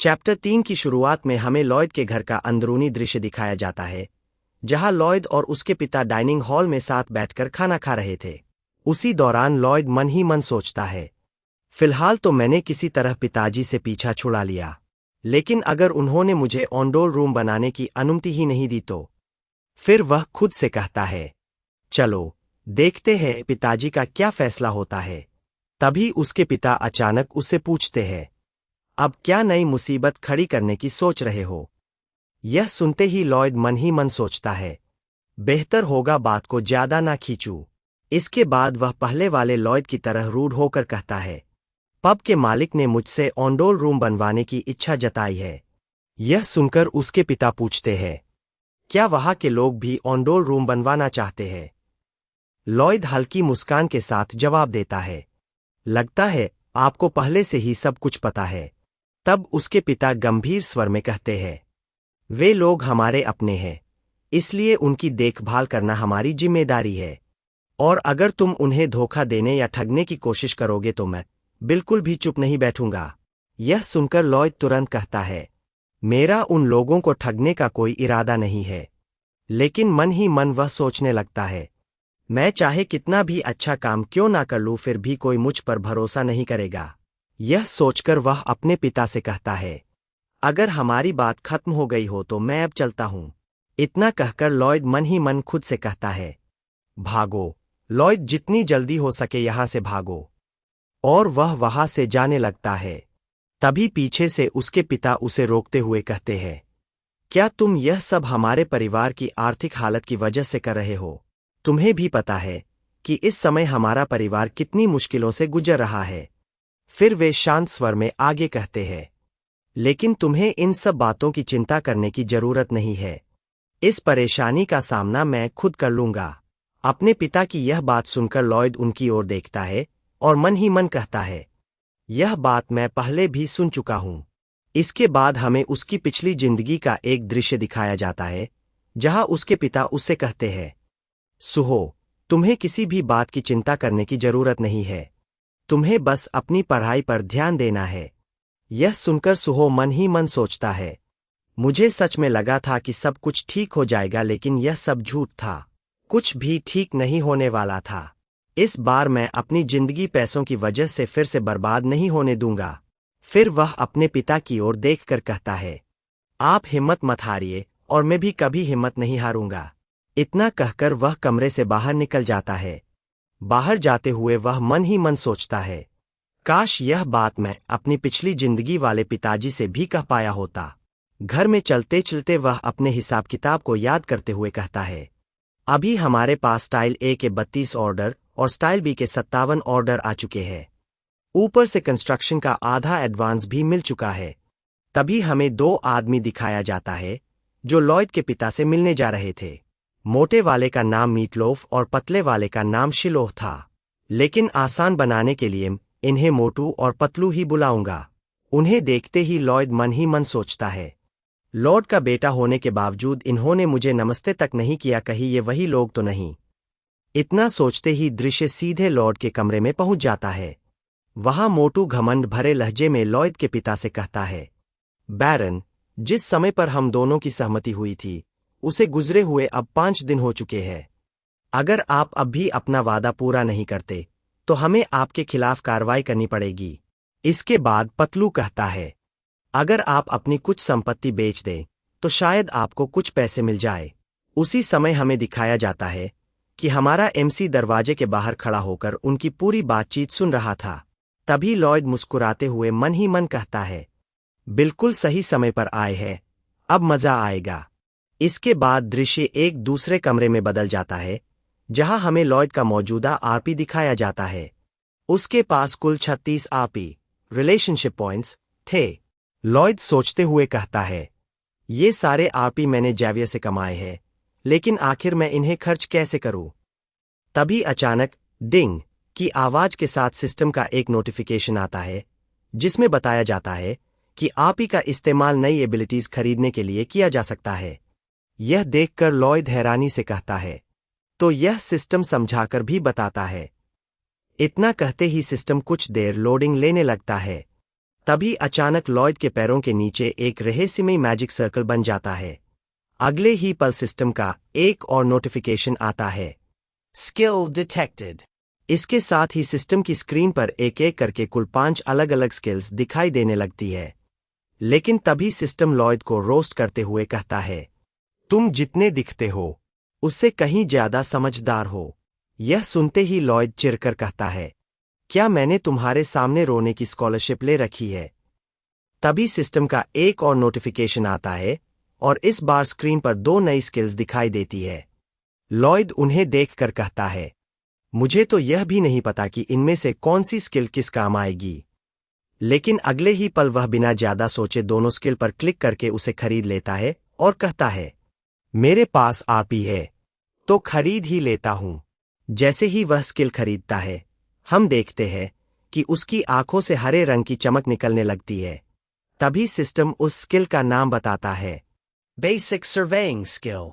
Chapter 3 की शुरुआत में हमें लॉयड के घर का अंदरूनी दृश्य दिखाया जाता है, जहां लॉयड और उसके पिता डाइनिंग हॉल में साथ बैठकर खाना खा रहे थे। उसी दौरान लॉयड मन ही मन सोचता है, फिलहाल तो मैंने किसी तरह पिताजी से पीछा छुड़ा लिया, लेकिन अगर उन्होंने मुझे ऑनडोल रूम बनाने की अनुमति ही नहीं दी तो। फिर वह खुद से कहता है, चलो देखते हैं पिताजी का क्या फैसला होता है। तभी उसके पिता अचानक उससे पूछते हैं, अब क्या नई मुसीबत खड़ी करने की सोच रहे हो? यह सुनते ही लॉयड मन ही मन सोचता है, बेहतर होगा बात को ज्यादा ना खींचूं। इसके बाद वह पहले वाले लॉयड की तरह रूड होकर कहता है, पब के मालिक ने मुझसे ऑनडोल रूम बनवाने की इच्छा जताई है। यह सुनकर उसके पिता पूछते हैं, क्या वहां के लोग भी ऑनडोल रूम बनवाना चाहते हैं? लॉयड हल्की मुस्कान के साथ जवाब देता है, लगता है आपको पहले से ही सब कुछ पता है। तब उसके पिता गंभीर स्वर में कहते हैं, वे लोग हमारे अपने हैं, इसलिए उनकी देखभाल करना हमारी जिम्मेदारी है, और अगर तुम उन्हें धोखा देने या ठगने की कोशिश करोगे तो मैं बिल्कुल भी चुप नहीं बैठूंगा। यह सुनकर लॉयड तुरंत कहता है, मेरा उन लोगों को ठगने का कोई इरादा नहीं है। लेकिन मन ही मन वह सोचने लगता है, मैं चाहे कितना भी अच्छा काम क्यों ना कर लूं फिर भी कोई मुझ पर भरोसा नहीं करेगा। यह सोचकर वह अपने पिता से कहता है, अगर हमारी बात खत्म हो गई हो तो मैं अब चलता हूं। इतना कहकर लॉयड मन ही मन खुद से कहता है, भागो लॉयड, जितनी जल्दी हो सके यहां से भागो। और वह वहां से जाने लगता है। तभी पीछे से उसके पिता उसे रोकते हुए कहते हैं, क्या तुम यह सब हमारे परिवार की आर्थिक हालत की वजह से कर रहे हो? तुम्हें भी पता है कि इस समय हमारा परिवार कितनी मुश्किलों से गुजर रहा है। फिर वे शांत स्वर में आगे कहते हैं, लेकिन तुम्हें इन सब बातों की चिंता करने की जरूरत नहीं है। इस परेशानी का सामना मैं खुद कर लूंगा। अपने पिता की यह बात सुनकर लॉयड उनकी ओर देखता है और मन ही मन कहता है, यह बात मैं पहले भी सुन चुका हूं। इसके बाद हमें उसकी पिछली जिंदगी का एक दृश्य दिखाया जाता है, जहां उसके पिता उससे कहते हैं, सुहो, तुम्हें किसी भी बात की चिंता करने की जरूरत नहीं है, तुम्हें बस अपनी पढ़ाई पर ध्यान देना है। यह सुनकर सुहो मन ही मन सोचता है, मुझे सच में लगा था कि सब कुछ ठीक हो जाएगा, लेकिन यह सब झूठ था। कुछ भी ठीक नहीं होने वाला था। इस बार मैं अपनी जिंदगी पैसों की वजह से फिर से बर्बाद नहीं होने दूंगा। फिर वह अपने पिता की ओर देखकर कहता है, आप हिम्मत मत हारिए और मैं भी कभी हिम्मत नहीं हारूंगा। इतना कहकर वह कमरे से बाहर निकल जाता है। बाहर जाते हुए वह मन ही मन सोचता है, काश यह बात मैं अपनी पिछली जिंदगी वाले पिताजी से भी कह पाया होता। घर में चलते चलते वह अपने हिसाब किताब को याद करते हुए कहता है, अभी हमारे पास स्टाइल ए के 32 ऑर्डर और स्टाइल बी के 57 ऑर्डर आ चुके हैं। ऊपर से कंस्ट्रक्शन का आधा एडवांस भी मिल चुका है। तभी हमें 2 आदमी दिखाया जाता है जो लॉयड के पिता से मिलने जा रहे थे। मोटे वाले का नाम मीटलोफ और पतले वाले का नाम शिलोह था, लेकिन आसान बनाने के लिए इन्हें मोटू और पतलू ही बुलाऊंगा। उन्हें देखते ही लॉयड मन ही मन सोचता है, लॉर्ड का बेटा होने के बावजूद इन्होंने मुझे नमस्ते तक नहीं किया, कहीं ये वही लोग तो नहीं। इतना सोचते ही दृश्य सीधे लॉर्ड के कमरे में पहुंच जाता है। वहां मोटू घमंड भरे लहजे में लॉयड के पिता से कहता है, बैरन, जिस समय पर हम दोनों की सहमति हुई थी उसे गुजरे हुए अब 5 दिन हो चुके हैं। अगर आप अब भी अपना वादा पूरा नहीं करते तो हमें आपके खिलाफ कार्रवाई करनी पड़ेगी। इसके बाद पतलू कहता है, अगर आप अपनी कुछ संपत्ति बेच दें तो शायद आपको कुछ पैसे मिल जाए। उसी समय हमें दिखाया जाता है कि हमारा एमसी दरवाजे के बाहर खड़ा होकर उनकी पूरी बातचीत सुन रहा था। तभी लॉयड मुस्कुराते हुए मन ही मन कहता है, बिल्कुल सही समय पर आए हैं, अब मजा आएगा। इसके बाद दृश्य एक दूसरे कमरे में बदल जाता है, जहां हमें लॉयड का मौजूदा आरपी दिखाया जाता है। उसके पास कुल 36 आरपी रिलेशनशिप पॉइंट्स थे। लॉयड सोचते हुए कहता है, ये सारे आरपी मैंने जैवियर से कमाए हैं, लेकिन आखिर मैं इन्हें खर्च कैसे करूं? तभी अचानक डिंग की आवाज के साथ सिस्टम का एक नोटिफिकेशन आता है, जिसमें बताया जाता है कि आरपी का इस्तेमाल नई एबिलिटीज खरीदने के लिए किया जा सकता है। यह देखकर लॉयड हैरानी से कहता है, तो यह सिस्टम समझाकर भी बताता है। इतना कहते ही सिस्टम कुछ देर लोडिंग लेने लगता है। तभी अचानक लॉयड के पैरों के नीचे एक रहस्यमय मैजिक सर्कल बन जाता है। अगले ही पल सिस्टम का एक और नोटिफिकेशन आता है, स्किल डिटेक्टेड। इसके साथ ही सिस्टम की स्क्रीन पर एक एक करके कुल 5 अलग अलग स्किल्स दिखाई देने लगती है। लेकिन तभी सिस्टम लॉयड को रोस्ट करते हुए कहता है, तुम जितने दिखते हो उससे कहीं ज्यादा समझदार हो। यह सुनते ही लॉयड चिढ़कर कहता है, क्या मैंने तुम्हारे सामने रोने की स्कॉलरशिप ले रखी है? तभी सिस्टम का एक और नोटिफिकेशन आता है और इस बार स्क्रीन पर 2 नई स्किल्स दिखाई देती है। लॉयड उन्हें देखकर कहता है, मुझे तो यह भी नहीं पता कि इनमें से कौन सी स्किल किस काम आएगी। लेकिन अगले ही पल वह बिना ज्यादा सोचे दोनों स्किल पर क्लिक करके उसे खरीद लेता है और कहता है, मेरे पास आरपी है तो खरीद ही लेता हूं। जैसे ही वह स्किल खरीदता है, हम देखते हैं कि उसकी आंखों से हरे रंग की चमक निकलने लगती है। तभी सिस्टम उस स्किल का नाम बताता है, बेसिक सर्वेइंग स्किल।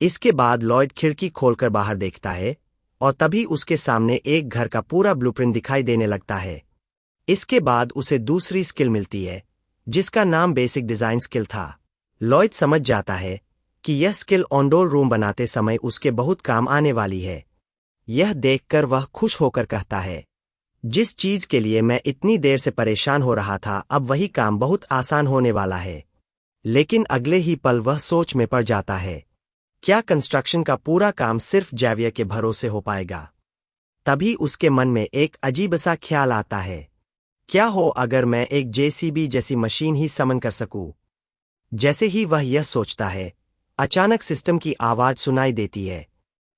इसके बाद लॉयड खिड़की खोलकर बाहर देखता है और तभी उसके सामने एक घर का पूरा ब्लूप्रिंट दिखाई देने लगता है। इसके बाद उसे दूसरी स्किल मिलती है जिसका नाम बेसिक डिजाइन स्किल था। लॉयड समझ जाता है कि यह स्किल ऑनडोर रूम बनाते समय उसके बहुत काम आने वाली है। यह देखकर वह खुश होकर कहता है, जिस चीज के लिए मैं इतनी देर से परेशान हो रहा था अब वही काम बहुत आसान होने वाला है। लेकिन अगले ही पल वह सोच में पड़ जाता है, क्या कंस्ट्रक्शन का पूरा काम सिर्फ जैवियर के भरोसे हो पाएगा? तभी उसके मन में एक अजीब सा ख्याल आता है, क्या हो अगर मैं एक जेसीबी जैसी मशीन ही समन कर सकूं? जैसे ही वह यह सोचता है, अचानक सिस्टम की आवाज सुनाई देती है,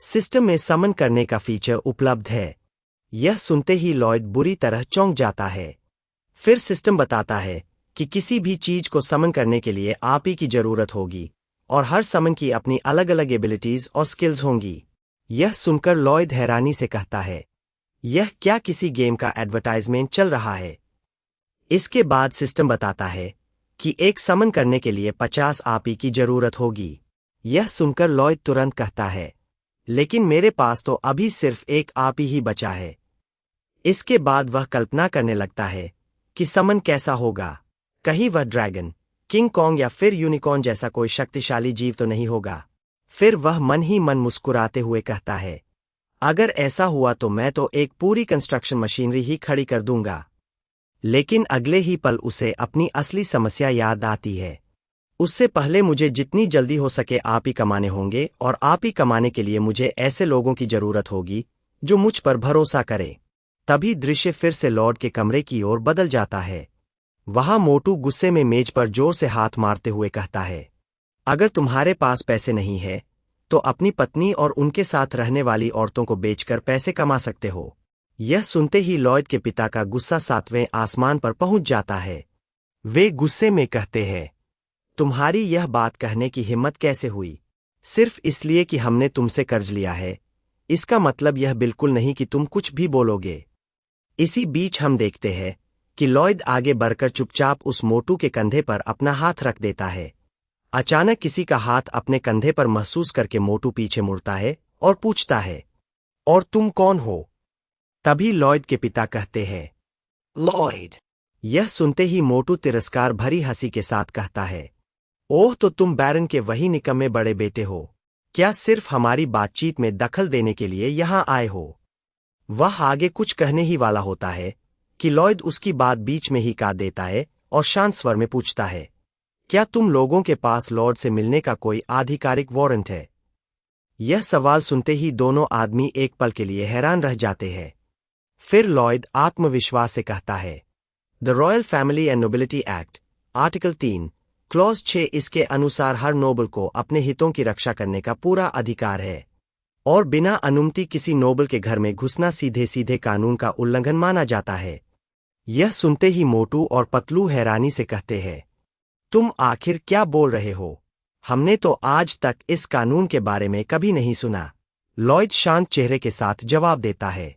सिस्टम में समन करने का फीचर उपलब्ध है। यह सुनते ही लॉयड बुरी तरह चौंक जाता है। फिर सिस्टम बताता है कि किसी भी चीज को समन करने के लिए आप ही की जरूरत होगी और हर समन की अपनी अलग अलग एबिलिटीज और स्किल्स होंगी। यह सुनकर लॉयड हैरानी से कहता है, यह क्या किसी गेम का एडवर्टाइजमेंट चल रहा है? इसके बाद सिस्टम बताता है कि एक समन करने के लिए 50 आपी की जरूरत होगी। यह सुनकर लॉयड तुरंत कहता है, लेकिन मेरे पास तो अभी सिर्फ एक आपी ही बचा है। इसके बाद वह कल्पना करने लगता है कि समन कैसा होगा। कहीं वह ड्रैगन, किंग कॉन्ग या फिर यूनिकॉर्न जैसा कोई शक्तिशाली जीव तो नहीं होगा। फिर वह मन ही मन मुस्कुराते हुए कहता है, अगर ऐसा हुआ तो मैं तो एक पूरी कंस्ट्रक्शन मशीनरी ही खड़ी कर दूंगा। लेकिन अगले ही पल उसे अपनी असली समस्या याद आती है। उससे पहले मुझे जितनी जल्दी हो सके आप ही कमाने होंगे और आप ही कमाने के लिए मुझे ऐसे लोगों की जरूरत होगी जो मुझ पर भरोसा करें। तभी दृश्य फिर से लॉर्ड के कमरे की ओर बदल जाता है। वहां मोटू गुस्से में मेज पर जोर से हाथ मारते हुए कहता है, अगर तुम्हारे पास पैसे नहीं है तो अपनी पत्नी और उनके साथ रहने वाली औरतों को बेचकर पैसे कमा सकते हो। यह सुनते ही लॉयड के पिता का गुस्सा 7वें आसमान पर पहुंच जाता है। वे गुस्से में कहते हैं, तुम्हारी यह बात कहने की हिम्मत कैसे हुई? सिर्फ इसलिए कि हमने तुमसे कर्ज लिया है, इसका मतलब यह बिल्कुल नहीं कि तुम कुछ भी बोलोगे। इसी बीच हम देखते हैं कि लॉयड आगे बढ़कर चुपचाप उस मोटू के कंधे पर अपना हाथ रख देता है। अचानक किसी का हाथ अपने कंधे पर महसूस करके मोटू पीछे मुड़ता है और पूछता है, और तुम कौन हो? तभी लॉयड के पिता कहते हैं, लॉयड। यह सुनते ही मोटू तिरस्कार भरी हंसी के साथ कहता है, ओह तो तुम बैरन के वही निकम्मे बड़े बेटे हो, क्या सिर्फ हमारी बातचीत में दखल देने के लिए यहां आए हो? वह आगे कुछ कहने ही वाला होता है कि लॉयड उसकी बात बीच में ही काट देता है और शांत स्वर में पूछता है, क्या तुम लोगों के पास लॉर्ड से मिलने का कोई आधिकारिक वारंट है? यह सवाल सुनते ही दोनों आदमी एक पल के लिए हैरान रह जाते हैं। फिर लॉयड आत्मविश्वास से कहता है, the royal family and nobility act, article 3, clause 6 इसके अनुसार हर नोबल को अपने हितों की रक्षा करने का पूरा अधिकार है और बिना अनुमति किसी नोबल के घर में घुसना सीधे सीधे कानून का उल्लंघन माना जाता है। यह सुनते ही मोटू और पतलू हैरानी से कहते हैं, तुम आखिर क्या बोल रहे हो? हमने तो आज तक इस कानून के बारे में कभी नहीं सुना। लॉयड शांत चेहरे के साथ जवाब देता है,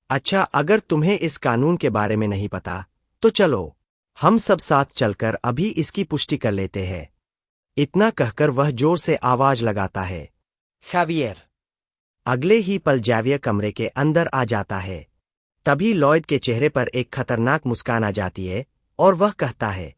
अच्छा अगर तुम्हें इस कानून के बारे में नहीं पता तो चलो हम सब साथ चलकर अभी इसकी पुष्टि कर लेते हैं। इतना कहकर वह जोर से आवाज लगाता है, खैवियर। अगले ही पल जैवियर कमरे के अंदर आ जाता है। तभी लॉयड के चेहरे पर एक खतरनाक मुस्कान आ जाती है और वह कहता है,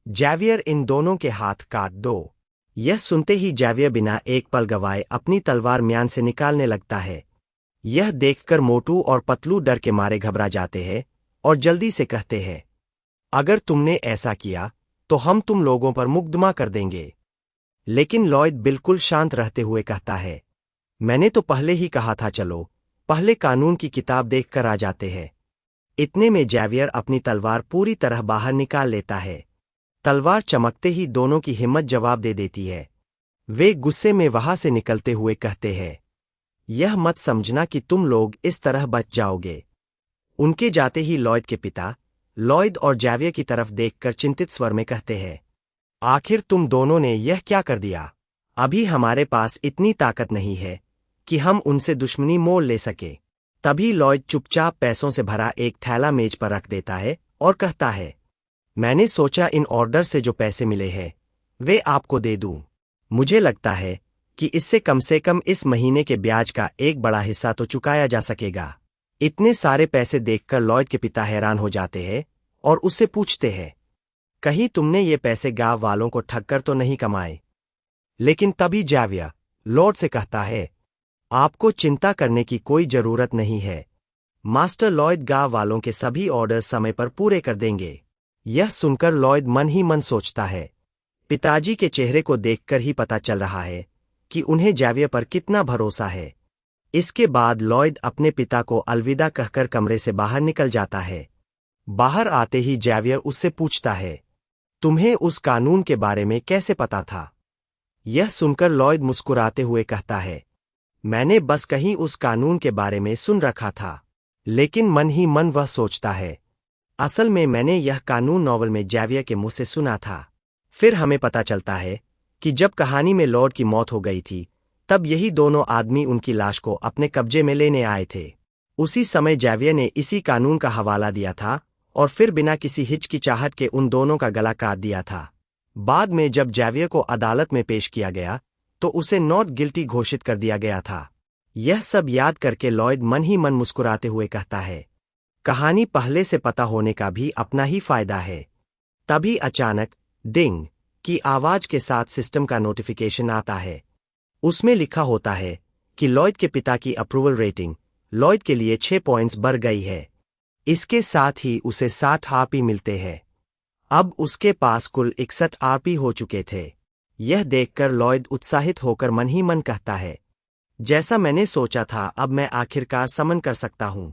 जैवियर इन दोनों के हाथ काट दो। यह सुनते ही जैवियर बिना एक पल गवाए अपनी तलवार म्यान से निकालने लगता है। यह देखकर मोटू और पतलू डर के मारे घबरा जाते हैं और जल्दी से कहते हैं, अगर तुमने ऐसा किया तो हम तुम लोगों पर मुकदमा कर देंगे। लेकिन लॉयड बिल्कुल शांत रहते हुए कहता है, मैंने तो पहले ही कहा था, चलो पहले कानून की किताब देखकर आ जाते हैं। इतने में जैवियर अपनी तलवार पूरी तरह बाहर निकाल लेता है। तलवार चमकते ही दोनों की हिम्मत जवाब दे देती है। वे गुस्से में वहां से निकलते हुए कहते हैं, यह मत समझना कि तुम लोग इस तरह बच जाओगे। उनके जाते ही लॉयड के पिता लॉयड और जैवियर की तरफ देखकर चिंतित स्वर में कहते हैं, आखिर तुम दोनों ने यह क्या कर दिया? अभी हमारे पास इतनी ताकत नहीं है कि हम उनसे दुश्मनी मोल ले सके। तभी लॉयड चुपचाप पैसों से भरा एक थैला मेज पर रख देता है और कहता है, मैंने सोचा इन ऑर्डर से जो पैसे मिले हैं वे आपको दे दूं। मुझे लगता है कि इससे कम से कम इस महीने के ब्याज का एक बड़ा हिस्सा तो चुकाया जा सकेगा। इतने सारे पैसे देखकर लॉयड के पिता हैरान हो जाते हैं और उससे पूछते हैं, कहीं तुमने ये पैसे गांव वालों को ठगकर तो नहीं कमाए? लेकिन तभी जैवियर लॉर्ड से कहता है, आपको चिंता करने की कोई जरूरत नहीं है। मास्टर लॉयड गांव वालों के सभी ऑर्डर समय पर पूरे कर देंगे। यह सुनकर लॉयड मन ही मन सोचता है, पिताजी के चेहरे को देखकर ही पता चल रहा है कि उन्हें जैवियर पर कितना भरोसा है। इसके बाद लॉयड अपने पिता को अलविदा कहकर कमरे से बाहर निकल जाता है। बाहर आते ही जैवियर उससे पूछता है, तुम्हें उस कानून के बारे में कैसे पता था? यह सुनकर लॉयड मुस्कुराते हुए कहता है, मैंने बस कहीं उस कानून के बारे में सुन रखा था। लेकिन मन ही मन वह सोचता है, असल में मैंने यह कानून नॉवल में जैवियर के मुंह से सुना था। फिर हमें पता चलता है कि जब कहानी में लॉर्ड की मौत हो गई थी तब यही दोनों आदमी उनकी लाश को अपने कब्जे में लेने आए थे। उसी समय जैवियर ने इसी कानून का हवाला दिया था और फिर बिना किसी हिचकिचाहट के उन दोनों का गला काट दिया था। बाद में जब जैवियर को अदालत में पेश किया गया तो उसे नॉट गिल्टी घोषित कर दिया गया था। यह सब याद करके लॉयड मन ही मन मुस्कुराते हुए कहता है, कहानी पहले से पता होने का भी अपना ही फायदा है। तभी अचानक डिंग की आवाज के साथ सिस्टम का नोटिफिकेशन आता है। उसमें लिखा होता है कि लॉयड के पिता की अप्रूवल रेटिंग लॉयड के लिए 6 पॉइंट्स बढ़ गई है। इसके साथ ही उसे 60 आरपी मिलते हैं। अब उसके पास कुल 61 आरपी हो चुके थे। यह देखकर लॉयड उत्साहित होकर मन ही मन कहता है, जैसा मैंने सोचा था अब मैं आखिरकार समन कर सकता हूं।